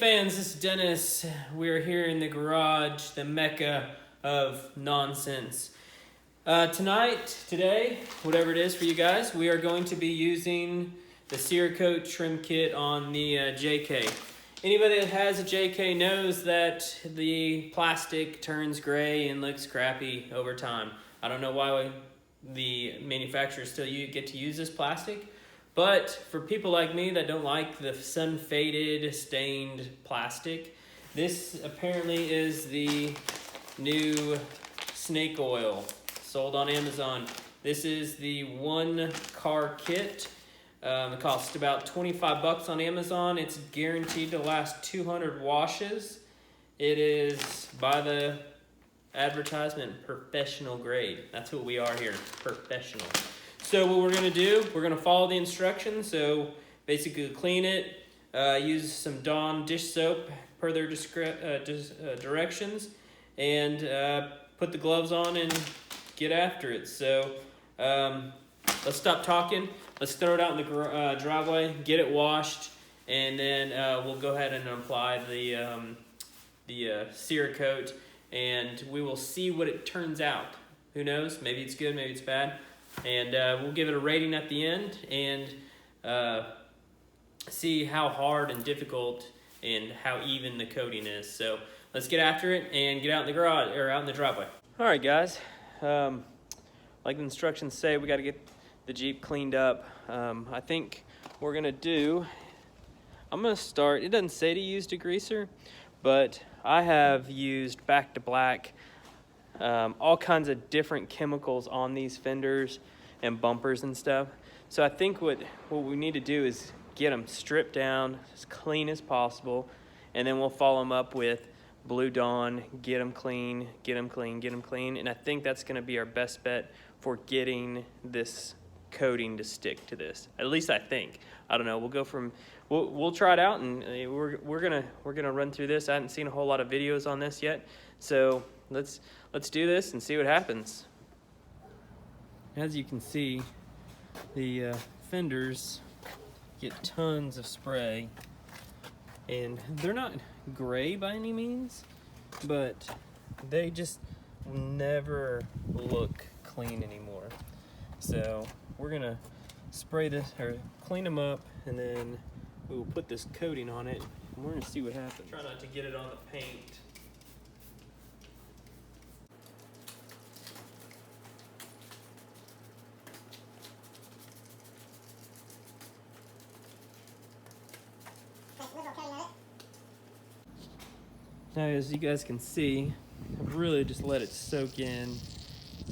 fans, this is Dennis. We're here in the garage, the mecca of nonsense. Today, whatever it is for you guys, we are going to be using the Cerakote trim kit on the JK. Anybody that has a JK knows that the plastic turns gray and looks crappy over time. I don't know why the manufacturers still get to use this plastic. But for people like me that don't like the sun-faded, stained plastic, this apparently is the new snake oil sold on Amazon. This is the 1-car kit. It costs about 25 bucks on Amazon. It's guaranteed to last 200 washes. It is, by the advertisement, professional grade. That's what we are here, professional. So what we're going to do, we're going to follow the instructions. So basically clean it, use some Dawn dish soap per their directions, and put the gloves on and get after it. So let's stop talking. Let's throw it out in the driveway, get it washed, and then we'll go ahead and apply the Cerakote, and we will see what it turns out. Who knows? Maybe it's good, maybe it's bad. And we'll give it a rating at the end and see how hard and difficult and how even the coating is. So let's get after it and get out in the garage or out in the driveway. All right, guys. Like the instructions say, we got to get the Jeep cleaned up. I think we're gonna do. I'm gonna start. It doesn't say to use degreaser, but I have used Back to Black. All kinds of different chemicals on these fenders and bumpers and stuff. So I think what we need to do is get them stripped down as clean as possible, and then we'll follow them up with Blue Dawn, get them clean, get them clean, get them clean. And I think that's gonna be our best bet for getting this coating to stick to this. At least I think. I don't know. We'll try it out, and we're gonna run through this. I haven't seen a whole lot of videos on this yet, so let's do this and see what happens. As you can see, the fenders get tons of spray, and they're not gray by any means, but they just never look clean anymore. So we're gonna spray this or clean them up, and then we will put this coating on it, and we're gonna see what happens. Try not to get it on the paint. Now, as you guys can see, I've really just let it soak in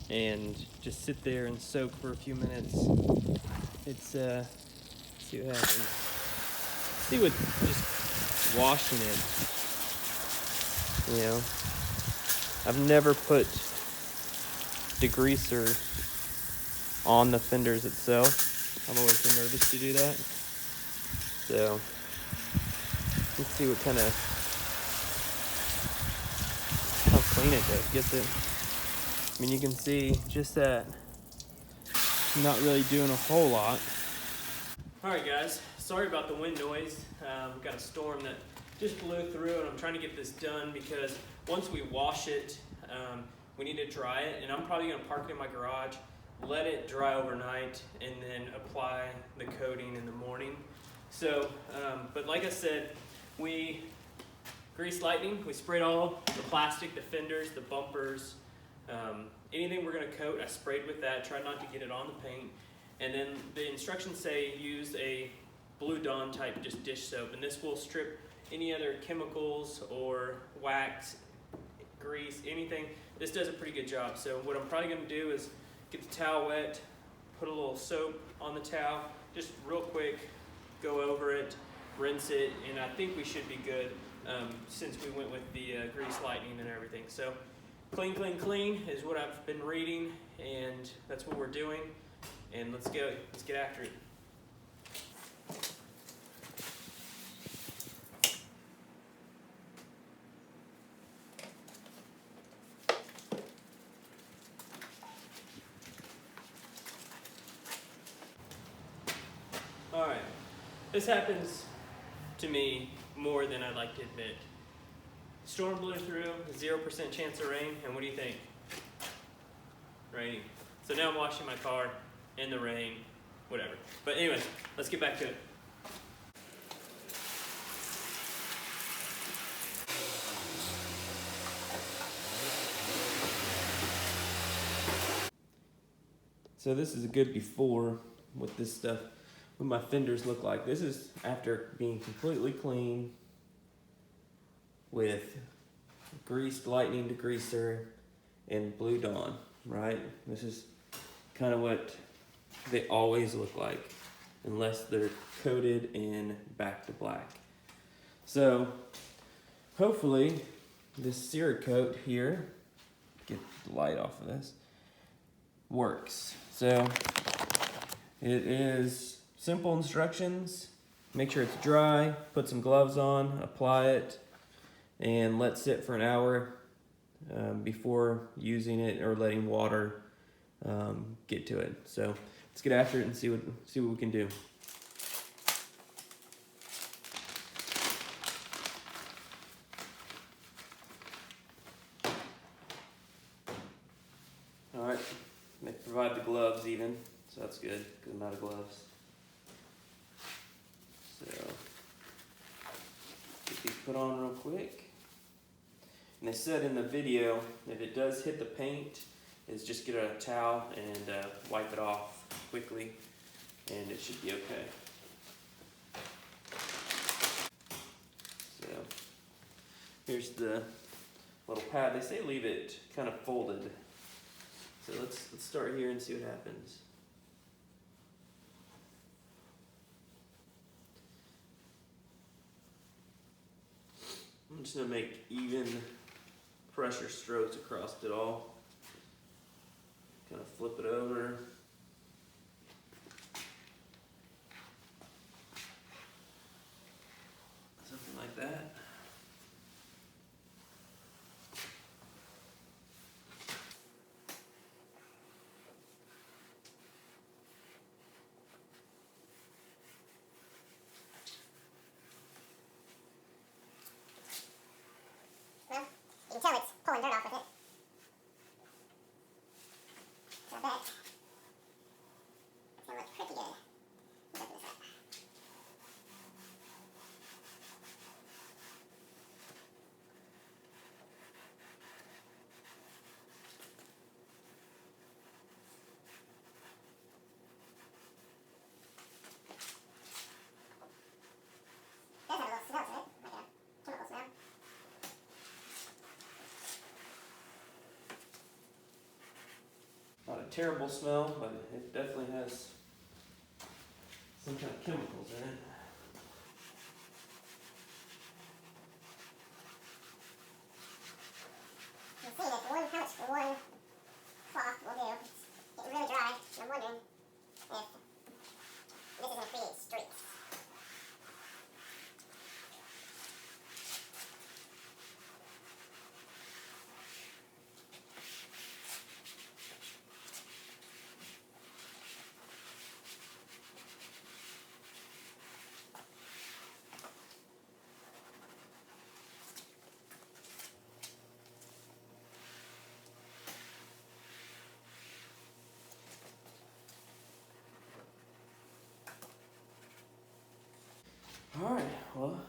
and just sit there and soak for a few minutes. It's see what happens. See what just washing it. You know, I've never put degreaser on the fenders itself. I've always been nervous to do that. So let's see what kind of clean it gets it. I mean, you can see just that not really doing a whole lot. All right, guys, sorry about the wind noise. We've got a storm that just blew through, and I'm trying to get this done because once we wash it, we need to dry it, and I'm probably gonna park it in my garage, let it dry overnight, and then apply the coating in the morning. So, but like I said, we grease lightning. We sprayed all the plastic, the fenders, the bumpers, anything we're gonna coat, I sprayed with that, tried not to get it on the paint. And then the instructions say use a Blue Dawn type just dish soap, and this will strip any other chemicals or wax, grease, anything. This does a pretty good job. So what I'm probably gonna do is get the towel wet, put a little soap on the towel, just real quick, go over it, rinse it, and I think we should be good. Since we went with the grease lightning and everything. So clean, clean, clean is what I've been reading, and that's what we're doing. And let's get after it. All right, this happens to me more than I'd like to admit. Storm blew through, 0% chance of rain, and what do you think? Raining. So now I'm washing my car in the rain, whatever. But anyways, let's get back to it. So this is a good before what this stuff, what my fenders look like. This is after being completely clean with greased lightning degreaser and Blue Dawn, right? This is kind of what they always look like, unless they're coated in back to black. So hopefully this Cerakote here, get the light off of this, works. So it is simple instructions. Make sure it's dry, put some gloves on, apply it, and let sit for an hour before using it or letting water get to it. So let's get after it and see what we can do. All right, they provide the gloves even, so that's good because I'm out of gloves. So get these put on real quick. And they said in the video, if it does hit the paint, is just get a towel and wipe it off quickly, and it should be okay. So here's the little pad. They say leave it kind of folded. So let's start here and see what happens. I'm just gonna make even pressure strokes across it all. Kind of flip it over. Something like that. Well, you can tell it's pulling dirt off with it. So I bet it's gonna look pretty good. Let's open this up. It does have a little smell to it, like a chemical smell. Not a terrible smell, but it definitely has some kind of chemicals in it. You'll see that how much one cloth will do. It's getting really dry, and I'm wondering if this is going to create streaks. Alright, well,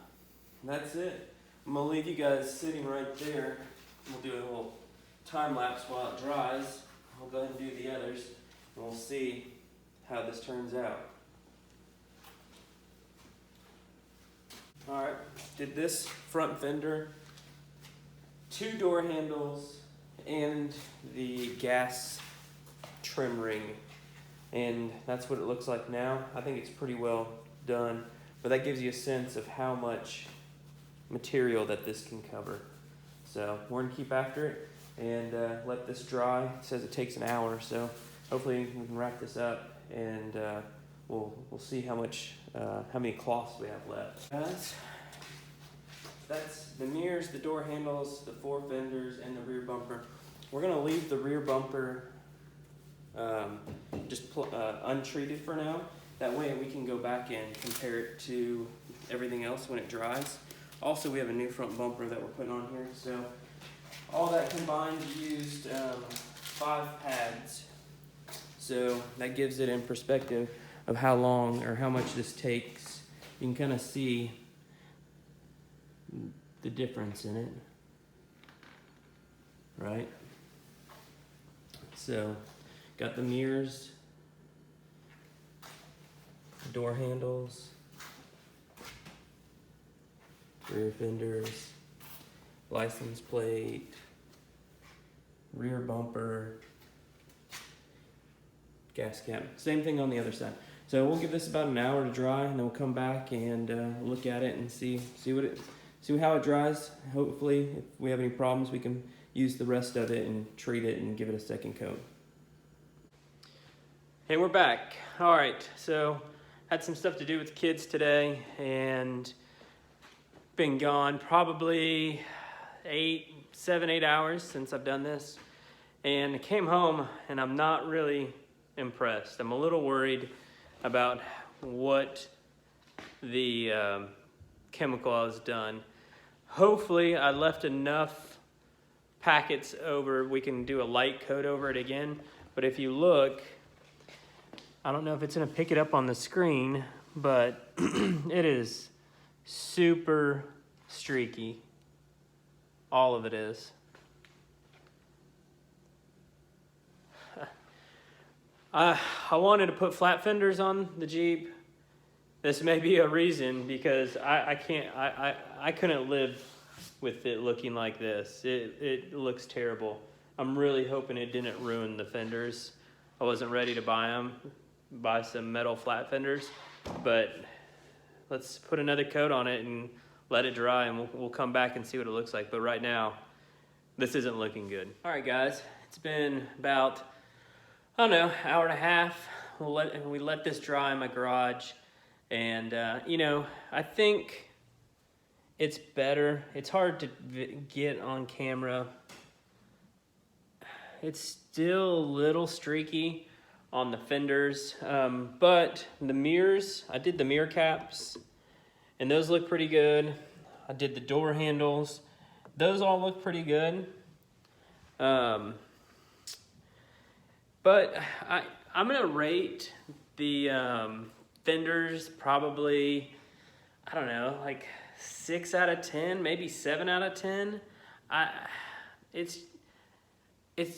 that's it. I'm gonna leave you guys sitting right there. We'll do a little time lapse while it dries. I'll go ahead and do the others, and we'll see how this turns out. Alright, did this front fender, 2 door handles, and the gas trim ring. And that's what it looks like now. I think it's pretty well done. But that gives you a sense of how much material that this can cover. So we're gonna keep after it and let this dry. It says it takes an hour, so hopefully we can wrap this up and we'll see how many cloths we have left. That's the mirrors, the door handles, the 4 fenders, and the rear bumper. We're gonna leave the rear bumper just untreated for now. That way we can go back and compare it to everything else when it dries. Also, we have a new front bumper that we're putting on here. So all that combined used 5 pads. So that gives it in perspective of how long or how much this takes. You can kind of see the difference in it, right? So got the mirrors, door handles, rear fenders, license plate, rear bumper, gas cap. Same thing on the other side. So we'll give this about an hour to dry, and then we'll come back and look at it and see how it dries. Hopefully, if we have any problems, we can use the rest of it and treat it and give it a second coat. And we're back. All right, so had some stuff to do with the kids today, and been gone probably 7, 8 hours since I've done this. And I came home and I'm not really impressed. I'm a little worried about what the chemical has done. Hopefully I left enough packets over, we can do a light coat over it again. But if you look, I don't know if it's gonna pick it up on the screen, but it is super streaky. All of it is. I wanted to put flat fenders on the Jeep. This may be a reason, because I couldn't live with it looking like this. It looks terrible. I'm really hoping it didn't ruin the fenders. I wasn't ready to buy some metal flat fenders, but let's put another coat on it and let it dry, and we'll come back and see what it looks like. But right now, this isn't looking good. All right, guys, it's been about, I don't know, hour and a half. We let this dry in my garage, and you know, I think it's better. It's hard to get on camera. It's still a little streaky on the fenders, but the mirrors, I did the mirror caps, and those look pretty good. I did the door handles. Those all look pretty good. But I'm gonna rate the fenders probably, I don't know, like 6 out of 10, maybe 7 out of 10. It's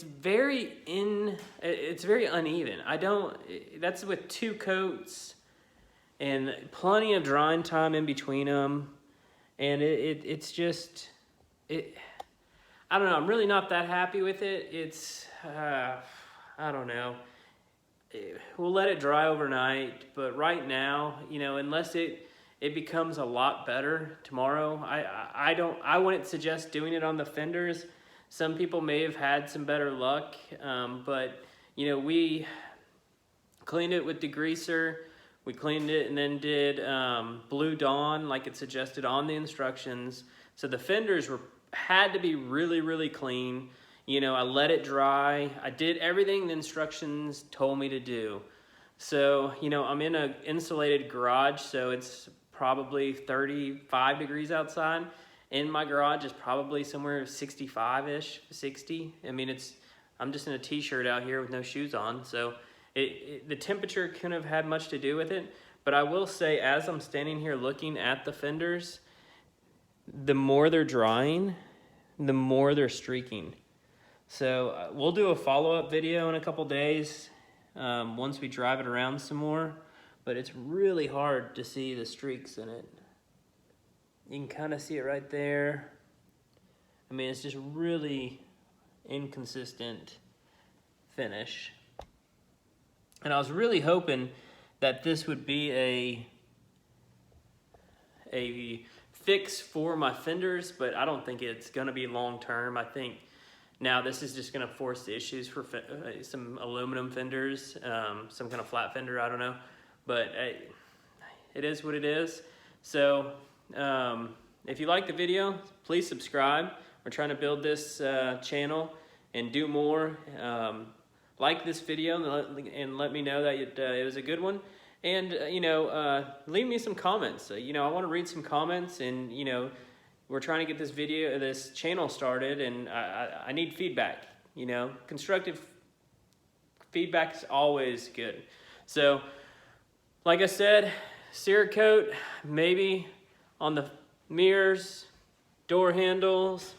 very uneven. That's with 2 coats and plenty of drying time in between them. And it's just, I don't know, I'm really not that happy with it. It's, I don't know. We'll let it dry overnight, but right now, you know, unless it becomes a lot better tomorrow, I wouldn't suggest doing it on the fenders. Some people may have had some better luck, but you know, we cleaned it with degreaser. We cleaned it and then did Blue Dawn like it suggested on the instructions. So the fenders had to be really, really clean. You know, I let it dry. I did everything the instructions told me to do. So, you know, I'm in an insulated garage, so it's probably 35 degrees outside. In my garage is probably somewhere 65-ish, 60. I mean, I'm just in a t-shirt out here with no shoes on, so the temperature couldn't have had much to do with it. But I will say, as I'm standing here looking at the fenders, the more they're drying, the more they're streaking. So we'll do a follow-up video in a couple days once we drive it around some more. But it's really hard to see the streaks in it. You can kind of see it right there. I mean, it's just really inconsistent finish. And I was really hoping that this would be a fix for my fenders, but I don't think it's gonna be long term. I think now this is just gonna force the issues for some aluminum fenders, some kind of flat fender, I don't know. But it is what it is. So if you like the video, please subscribe. We're trying to build this channel and do more. Like this video and let me know that it was a good one. And you know, leave me some comments. You know, I want to read some comments, and you know, we're trying to get this channel started, and I need feedback. You know, constructive feedback is always good. So, like I said, Cerakote maybe on the mirrors, door handles.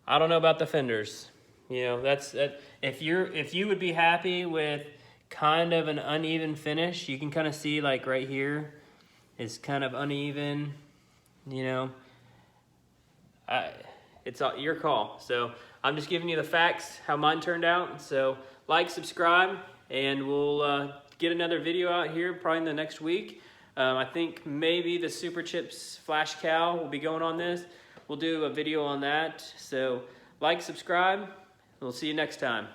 I don't know about the fenders. You know, that's that. If you would be happy with kind of an uneven finish, you can kind of see like right here is kind of uneven. You know, it's your call. So I'm just giving you the facts, how mine turned out. So like, subscribe, and we'll get another video out here probably in the next week. I think maybe the Super Chips Flash Cow will be going on this. We'll do a video on that. So like, subscribe. We'll see you next time.